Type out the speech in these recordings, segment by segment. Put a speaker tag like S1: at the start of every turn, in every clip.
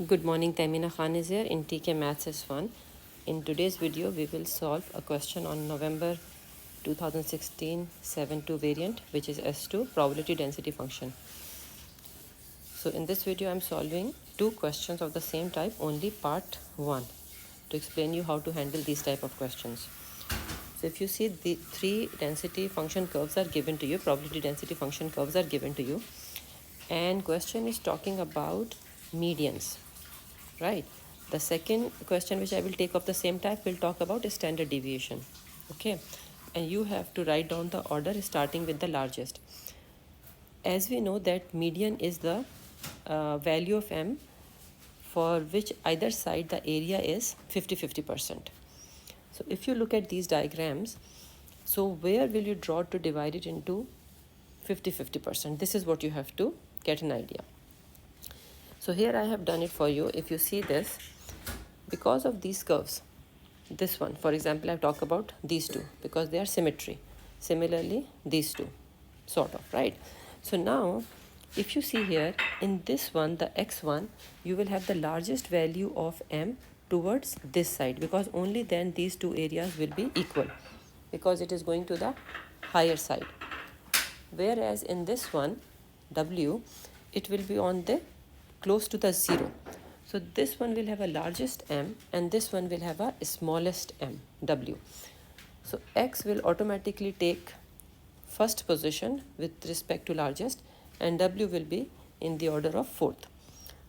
S1: Good morning, Tamina Khan is here in TKMaths is fun. In today's video, we will solve a question on November 2016 7-2 variant, which is S2 probability density function. So in this video, I'm solving two questions of the same type, only part 1, to explain you how to handle these type of questions. So if you see, the three density function curves are given to you, probability density function curves are given to you, and question is talking about medians. Right. The second question which I will take of the same type will talk about standard deviation. Okay. And you have to write down the order starting with the largest. As we know that median is the value of m for which either side the area is 50-50%. So if you look at these diagrams, so where will you draw to divide it into 50-50%? This is what you have to get an idea. So here I have done it for you. If you see this, because of these curves, this one, for example, I've talked about these two because they are symmetry. Similarly, these two, sort of, right? So now, if you see here, in this one, the x1, you will have the largest value of m towards this side because only then these two areas will be equal because it is going to the higher side. Whereas in this one, w, it will be on the close to the 0. So this one will have a largest m and this one will have a smallest m, w. So x will automatically take first position with respect to largest and w will be in the order of fourth.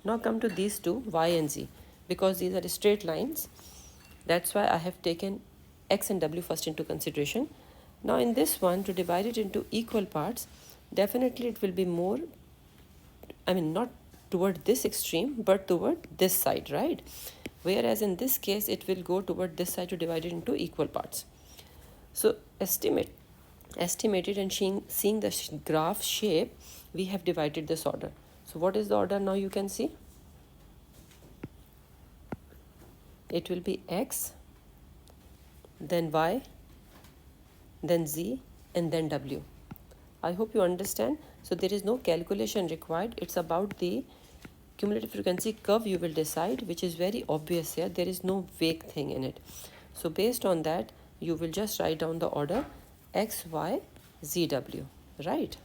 S1: Now come to these two, y and z. Because these are straight lines, that's why I have taken x and w first into consideration. Now in this one, to divide it into equal parts, definitely it will be more, not toward this extreme, but toward this side, right? Whereas in this case, it will go toward this side to divide it into equal parts. So estimated and seeing the graph shape, we have divided this order. So what is the order now you can see? It will be x, then y, then z, and then w. I hope you understand. So there is no calculation required. It's about the cumulative frequency curve you will decide, which is very obvious here. There is no vague thing in it. So based on that, you will just write down the order x, y, z, w, right?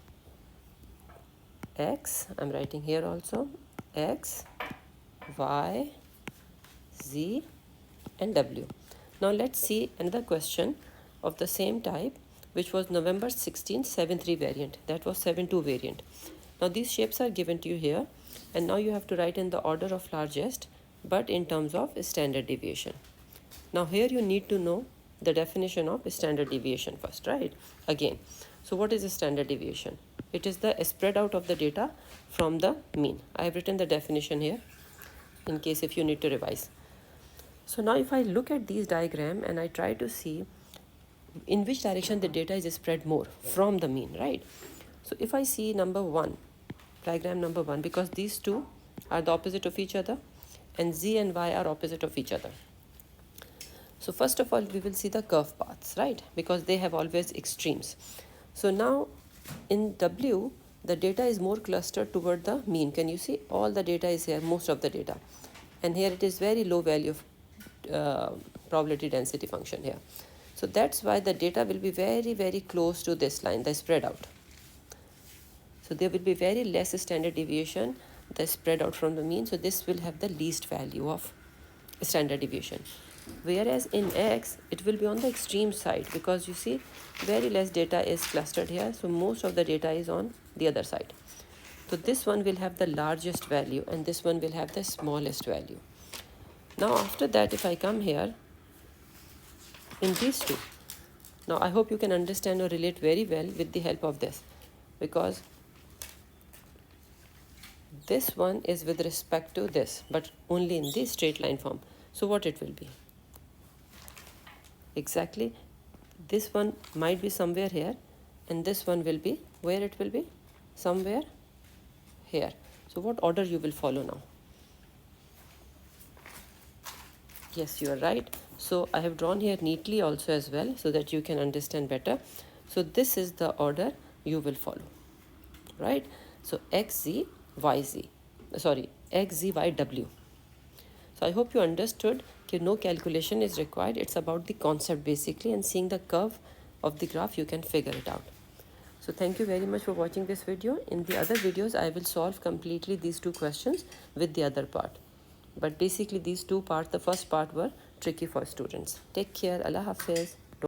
S1: X, I'm writing here also, x, y, z, and w. Now let's see another question of the same type, which was November 16 7-3 variant. That was 7-2 variant. Now these shapes are given to you here, and now you have to write in the order of largest, but in terms of standard deviation. Now here you need to know the definition of standard deviation first, right? Again, so what is a standard deviation? It is the spread out of the data from the mean. I have written the definition here in case if you need to revise. So now if I look at these diagram and I try to see in which direction the data is spread more from the mean, right? So if I see number 1, diagram number 1, because these two are the opposite of each other and z and y are opposite of each other. So first of all, we will see the curve paths, right? Because they have always extremes. So now in w, the data is more clustered toward the mean. Can you see? All the data is here, most of the data. And here it is very low value of probability density function here. So that's why the data will be very, very close to this line, the spread out. So there will be very less standard deviation, the spread out from the mean. So this will have the least value of standard deviation. Whereas in x, it will be on the extreme side because you see very less data is clustered here. So most of the data is on the other side. So this one will have the largest value and this one will have the smallest value. Now after that, if I come here in these two, now I hope you can understand or relate very well with the help of this, because this one is with respect to this, but only in the straight line form. So what it will be? Exactly, this one might be somewhere here and this one will be, where it will be? Somewhere here. So what order you will follow now? Yes, you are right. So I have drawn here neatly also as well so that you can understand better. So this is the order you will follow, right? So x, z, y, z. Sorry, x, z, y, w. So I hope you understood that no calculation is required. It's about the concept basically, and seeing the curve of the graph you can figure it out. So thank you very much for watching this video. In the other videos I will solve completely these two questions with the other part. But basically these two parts, the first part were tricky for students. Take care. Allah Hafiz.